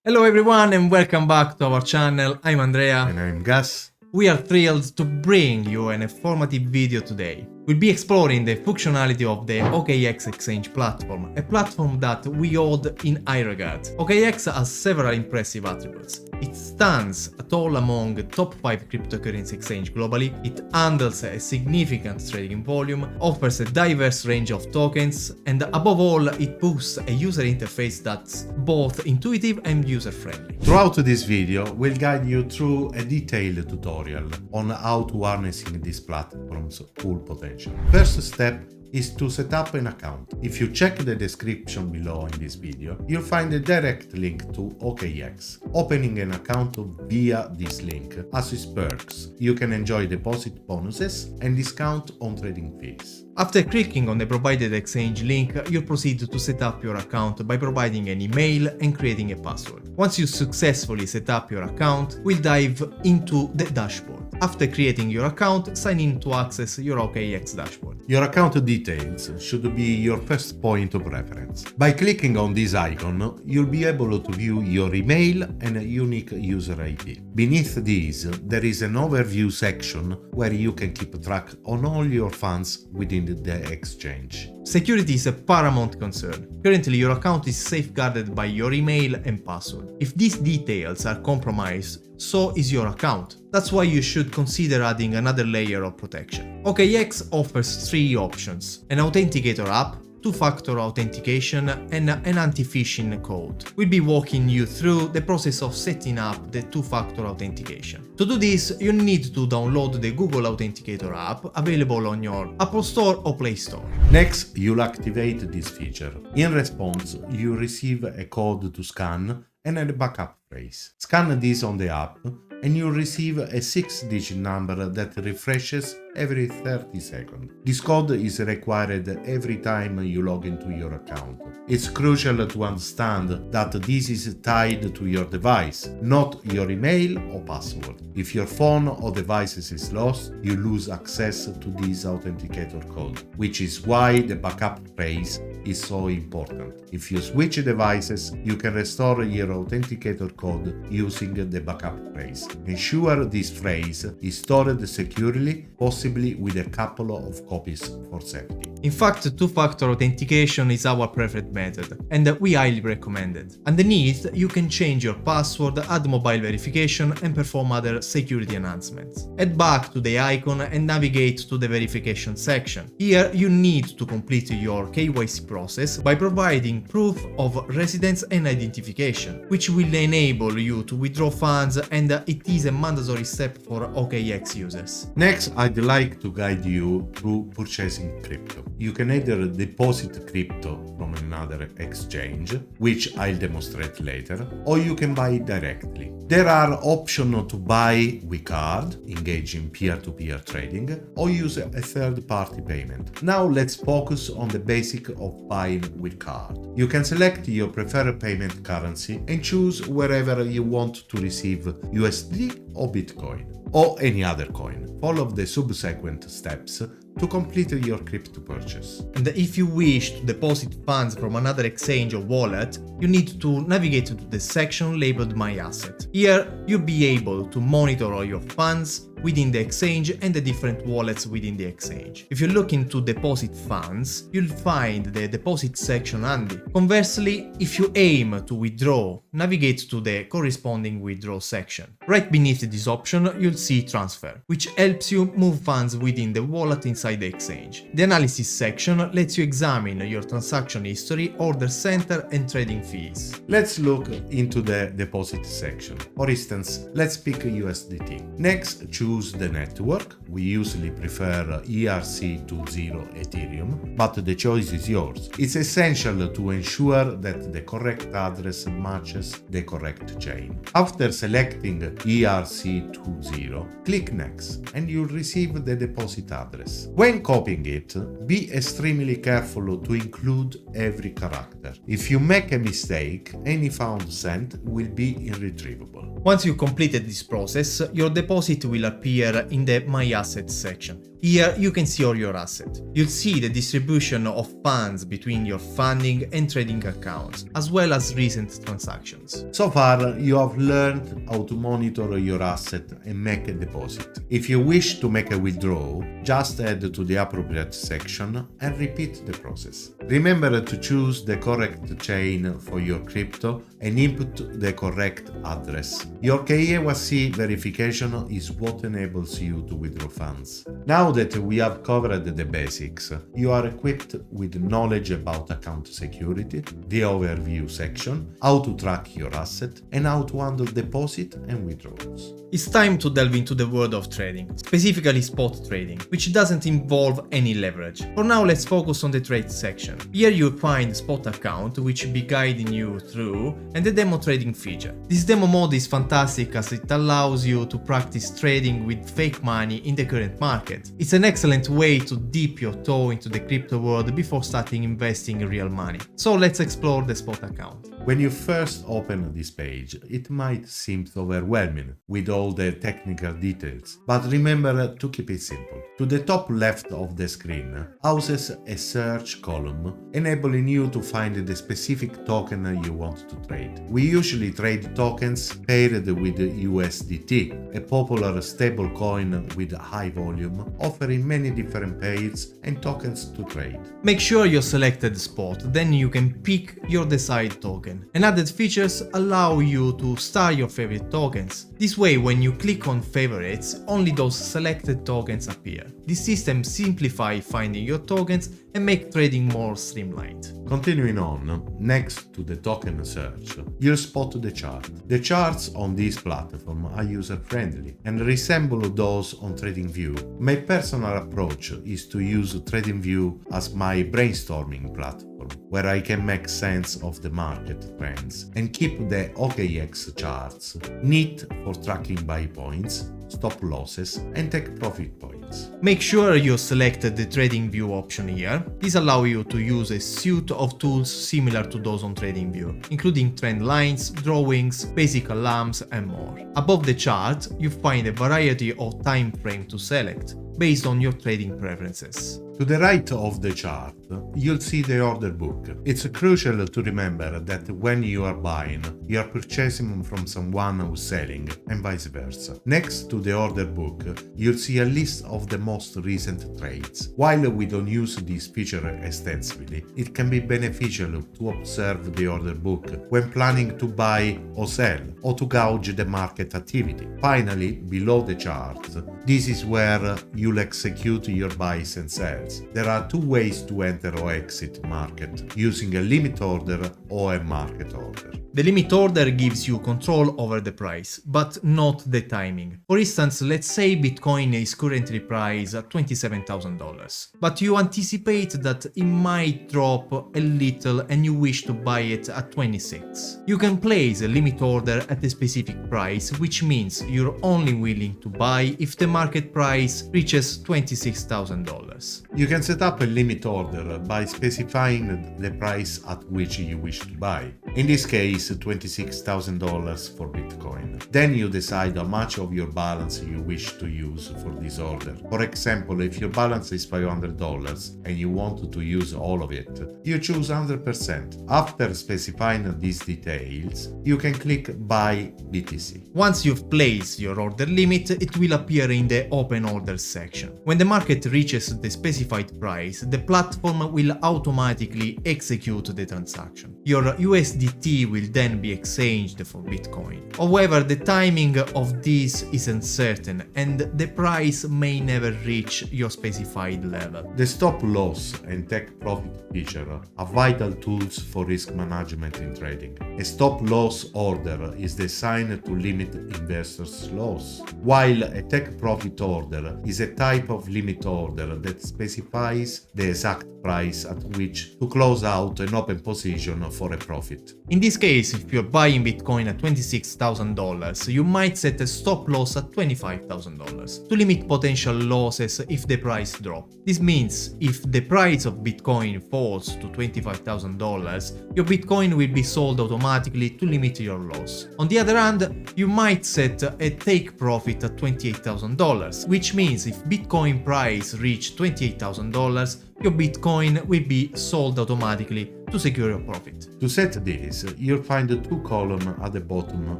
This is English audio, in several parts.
Hello everyone and welcome back to our channel. I'm Andrea. And I'm Gus. We are thrilled to bring you an informative video today. We'll be exploring the functionality of the OKX exchange platform, a platform that we hold in high regard. OKX has several impressive attributes. It stands tall among top 5 cryptocurrency exchange globally, it handles a significant trading volume, offers a diverse range of tokens, and above all, it boasts a user interface that's both intuitive and user-friendly. Throughout this video, we'll guide you through a detailed tutorial on how to harnessing this platform's full potential. First step is to set up an account. If you check the description below in this video, you'll find a direct link to OKX. Opening an account via this link has its perks. You can enjoy deposit bonuses and discount on trading fees. After clicking on the provided exchange link, you'll proceed to set up your account by providing an email and creating a password. Once you successfully set up your account, we'll dive into the dashboard. After creating your account, sign in to access your OKX dashboard. Your account details should be your first point of reference. By clicking on this icon, you'll be able to view your email and a unique user ID. Beneath this, there is an overview section where you can keep track on all your funds within the exchange. Security is a paramount concern. Currently, your account is safeguarded by your email and password. If these details are compromised, so is your account. That's why you should consider adding another layer of protection. OKX offers 3 options: an authenticator app, two-factor authentication, and an anti-phishing code. We'll be walking you through the process of setting up the two-factor authentication. To do this, you need to download the Google Authenticator app available on your Apple Store or Play Store. Next, you'll activate this feature. In response, you receive a code to scan and a backup phrase. Scan this on the app and you'll receive a 6-digit number that refreshes every 30 seconds. This code is required every time you log into your account. It's crucial to understand that this is tied to your device, not your email or password. If your phone or device is lost, you lose access to this authenticator code, which is why the backup phrase is so important. If you switch devices, you can restore your authenticator code using the backup phrase. Ensure this phrase is stored securely, possibly with a couple of copies for safety. In fact, two-factor authentication is our preferred method, and we highly recommend it. Underneath, you can change your password, add mobile verification, and perform other security enhancements. Head back to the icon and navigate to the verification section. Here, you need to complete your KYC process by providing proof of residence and identification, which will enable you to withdraw funds, and it is a mandatory step for OKX users. Next, I'd like to guide you through purchasing crypto. You can either deposit crypto from another exchange, which I'll demonstrate later, or you can buy it directly. There are options to buy with card, engage in peer-to-peer trading, or use a third-party payment. Now let's focus on the basic of buying with card. You can select your preferred payment currency and choose wherever you want to receive USD or Bitcoin, or any other coin. Follow the subsequent steps to complete your crypto purchase. And if you wish to deposit funds from another exchange or wallet, you need to navigate to the section labeled My Asset. Here, you'll be able to monitor all your funds within the exchange and the different wallets within the exchange. If you look into deposit funds, you'll find the deposit section handy. Conversely, if you aim to withdraw, navigate to the corresponding withdraw section. Right beneath this option, you'll see transfer, which helps you move funds within the wallet inside the exchange. The analysis section lets you examine your transaction history, order center, and trading fees. Let's look into the deposit section. For instance, let's pick USDT. Next, choose the network. We usually prefer ERC20 Ethereum, but the choice is yours. It's essential to ensure that the correct address matches the correct chain. After selecting ERC20, click Next, and you'll receive the deposit address. When copying it, be extremely careful to include every character. If you make a mistake, any fund sent will be irretrievable. Once you completed this process, your deposit will appear in the My Assets section. Here you can see all your assets. You'll see the distribution of funds between your funding and trading accounts, as well as recent transactions. So far, you have learned how to monitor your asset and make a deposit. If you wish to make a withdrawal, just head to the appropriate section and repeat the process. Remember to choose the correct chain for your crypto and input the correct address. Your KYC verification is what enables you to withdraw funds. Now that we have covered the basics, you are equipped with knowledge about account security, the overview section, how to track your asset, and how to handle deposit and withdrawals. It's time to delve into the world of trading, specifically spot trading, which doesn't involve any leverage. For now, let's focus on the trade section. Here you'll find the spot account, which will be guiding you through, and the demo trading feature. This demo mode is fantastic as it allows you to practice trading with fake money in the current market. It's an excellent way to dip your toe into the crypto world before starting investing real money. So let's explore the spot account. When you first open this page, it might seem overwhelming with all the technical details, but remember to keep it simple. To the top left of the screen houses a search column, enabling you to find the specific token you want to trade. We usually trade tokens paired with USDT, a popular stablecoin with high volume, offering many different pairs and tokens to trade. Make sure you selected spot, then you can pick your desired token. And added features allow you to star your favorite tokens. This way, when you click on favorites, only those selected tokens appear. This system simplifies finding your tokens and make trading more streamlined. Continuing on, next to the token search, you'll spot the chart. The charts on this platform are user-friendly and resemble those on TradingView. My personal approach is to use TradingView as my brainstorming platform, where I can make sense of the market trends and keep the OKX charts neat for tracking buy points, stop losses, and take profit points. Make sure you selected the TradingView option here. This allows you to use a suite of tools similar to those on TradingView, including trend lines, drawings, basic alarms, and more. Above the chart, you find a variety of time frames to select, based on your trading preferences. To the right of the chart, you'll see the order book. It's crucial to remember that when you are buying, you are purchasing from someone who's selling, and vice versa. Next to the order book, you'll see a list of the most recent trades. While we don't use this feature extensively, it can be beneficial to observe the order book when planning to buy or sell, or to gauge the market activity. Finally, below the chart, this is where you'll execute your buys and sells. There are two ways to enter or exit market, using a limit order or a market order. The limit order gives you control over the price, but not the timing. For instance, let's say Bitcoin is currently priced at $27,000, but you anticipate that it might drop a little and you wish to buy it at 26. You can place a limit order at a specific price, which means you're only willing to buy if the market price reaches $26,000. You can set up a limit order by specifying the price at which you wish to buy. In this case, $26,000 for Bitcoin. Then you decide how much of your balance you wish to use for this order. For example, if your balance is $500 and you want to use all of it, you choose 100%. After specifying these details, you can click Buy BTC. Once you've placed your order limit, it will appear in the Open Orders section. When the market reaches the specified price, the platform will automatically execute the transaction. Your USDT will then be exchanged for Bitcoin. However, the timing of this is uncertain and the price may never reach your specified level. The stop loss and take profit feature are vital tools for risk management in trading. A stop loss order is designed to limit investors' loss, while a take profit order is a type of limit order that specifies the exact price at which to close out an open position for a profit. profit. In this case, if you're buying Bitcoin at $26,000, you might set a stop loss at $25,000 to limit potential losses if the price drops. This means if the price of Bitcoin falls to $25,000, your Bitcoin will be sold automatically to limit your loss. On the other hand, you might set a take profit at $28,000, which means if Bitcoin price reach $28,000, your Bitcoin will be sold automatically to secure your profit. To set this, you'll find the two columns at the bottom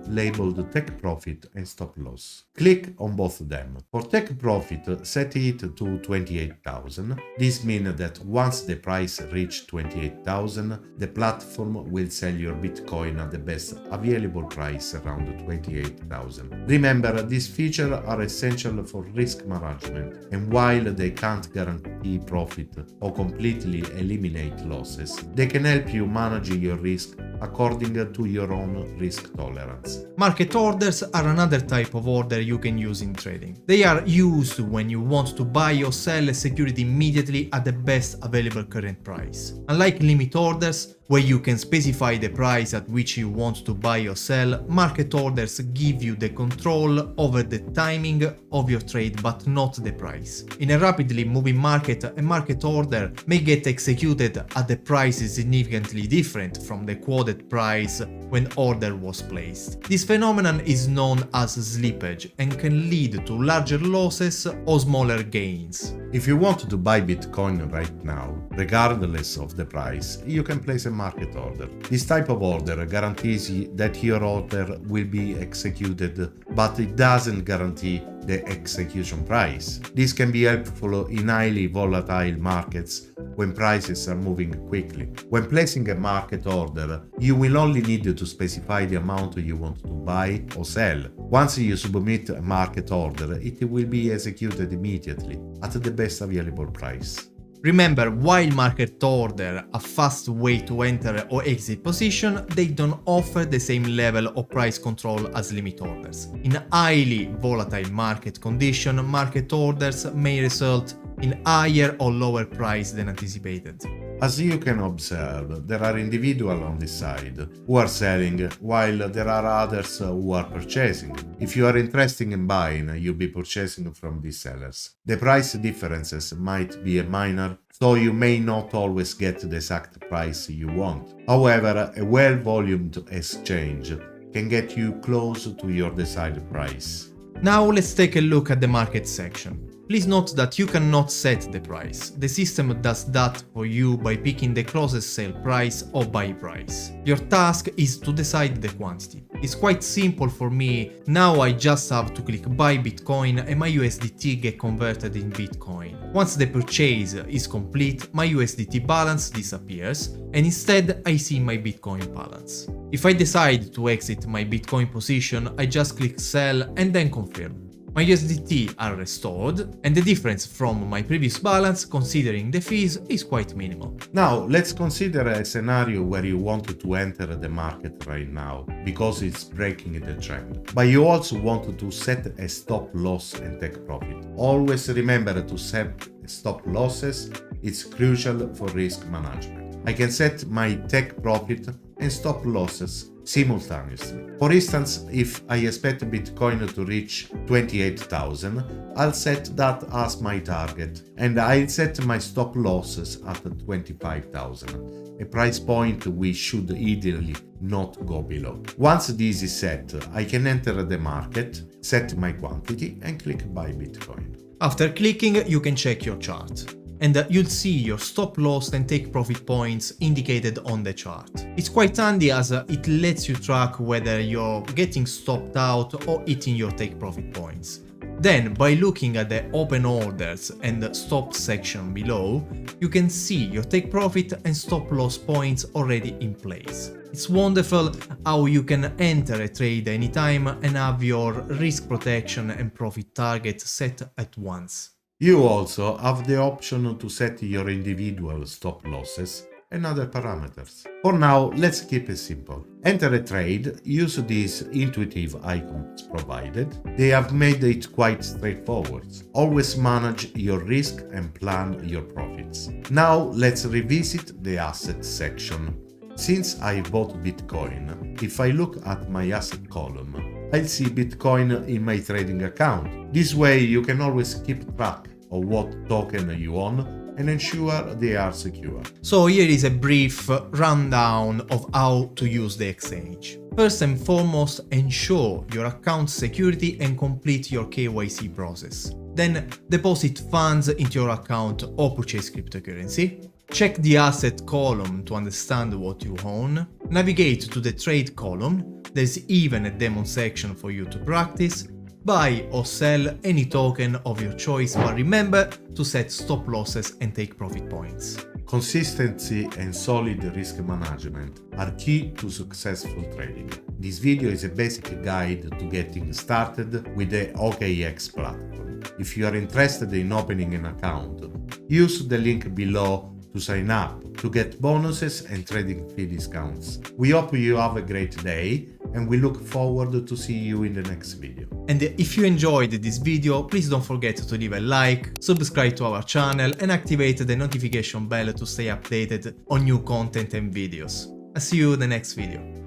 labeled Take Profit and Stop Loss. Click on both of them. For Take Profit, set it to 28,000. This means that once the price reaches 28,000, the platform will sell your Bitcoin at the best available price around 28,000. Remember, these features are essential for risk management, and while they can't guarantee profit or completely eliminate losses, they can help you manage your risk according to your own risk tolerance. Market orders are another type of order you can use in trading. They are used when you want to buy or sell a security immediately at the best available current price. Unlike limit orders, where you can specify the price at which you want to buy or sell, market orders give you the control over the timing of your trade but not the price. In a rapidly moving market, a market order may get executed at the price significantly different from the quoted price when order was placed. This phenomenon is known as slippage and can lead to larger losses or smaller gains. If you want to buy Bitcoin right now, regardless of the price, you can place a market order. This type of order guarantees that your order will be executed, but it doesn't guarantee the execution price. This can be helpful in highly volatile markets when prices are moving quickly. When placing a market order, you will only need to specify the amount you want to buy or sell. Once you submit a market order, it will be executed immediately at the best available price. Remember, while market order a fast way to enter or exit position, they don't offer the same level of price control as limit orders. In highly volatile market condition, market orders may result in higher or lower price than anticipated. As you can observe, there are individuals on this side who are selling, while there are others who are purchasing. If you are interested in buying, you'll be purchasing from these sellers. The price differences might be minor, so you may not always get the exact price you want. However, a well-volumed exchange can get you close to your desired price. Now let's take a look at the market section. Please note that you cannot set the price. The system does that for you by picking the closest sale price or buy price. Your task is to decide the quantity. It's quite simple for me. Now I just have to click buy Bitcoin and my USDT get converted in Bitcoin. Once the purchase is complete, my USDT balance disappears and instead I see my Bitcoin balance. If I decide to exit my Bitcoin position, I just click sell and then confirm. My USDT are restored, and the difference from my previous balance, considering the fees, is quite minimal. Now, let's consider a scenario where you want to enter the market right now, because it's breaking the trend. But you also want to set a stop loss and take profit. Always remember to set stop losses, it's crucial for risk management. I can set my take profit and stop losses simultaneously. For instance, if I expect Bitcoin to reach 28,000, I'll set that as my target and I'll set my stop losses at 25,000, a price point we should ideally not go below. Once this is set, I can enter the market, set my quantity and click buy Bitcoin. After clicking, you can check your chart. And you'll see your stop loss and take profit points indicated on the chart. It's quite handy as it lets you track whether you're getting stopped out or hitting your take profit points. Then, by looking at the open orders and the stop section below, you can see your take profit and stop loss points already in place. It's wonderful how you can enter a trade anytime and have your risk protection and profit target set at once. You also have the option to set your individual stop losses and other parameters. For now, let's keep it simple. Enter a trade, use these intuitive icons provided. They have made it quite straightforward. Always manage your risk and plan your profits. Now let's revisit the assets section. Since I bought Bitcoin, if I look at my asset column, I'll see Bitcoin in my trading account. This way you can always keep track of what token you own and ensure they are secure. So here is a brief rundown of how to use the exchange. First and foremost, ensure your account's security and complete your KYC process. Then deposit funds into your account or purchase cryptocurrency. Check the asset column to understand what you own. Navigate to the trade column. There's even a demo section for you to practice. Buy or sell any token of your choice, but remember to set stop losses and take profit points. Consistency and solid risk management are key to successful trading. This video is a basic guide to getting started with the OKX platform. If you are interested in opening an account, use the link below to sign up to get bonuses and trading fee discounts. We hope you have a great day and we look forward to see you in the next video. And if you enjoyed this video, please don't forget to leave a like, subscribe to our channel and activate the notification bell to stay updated on new content and videos. I'll see you in the next video.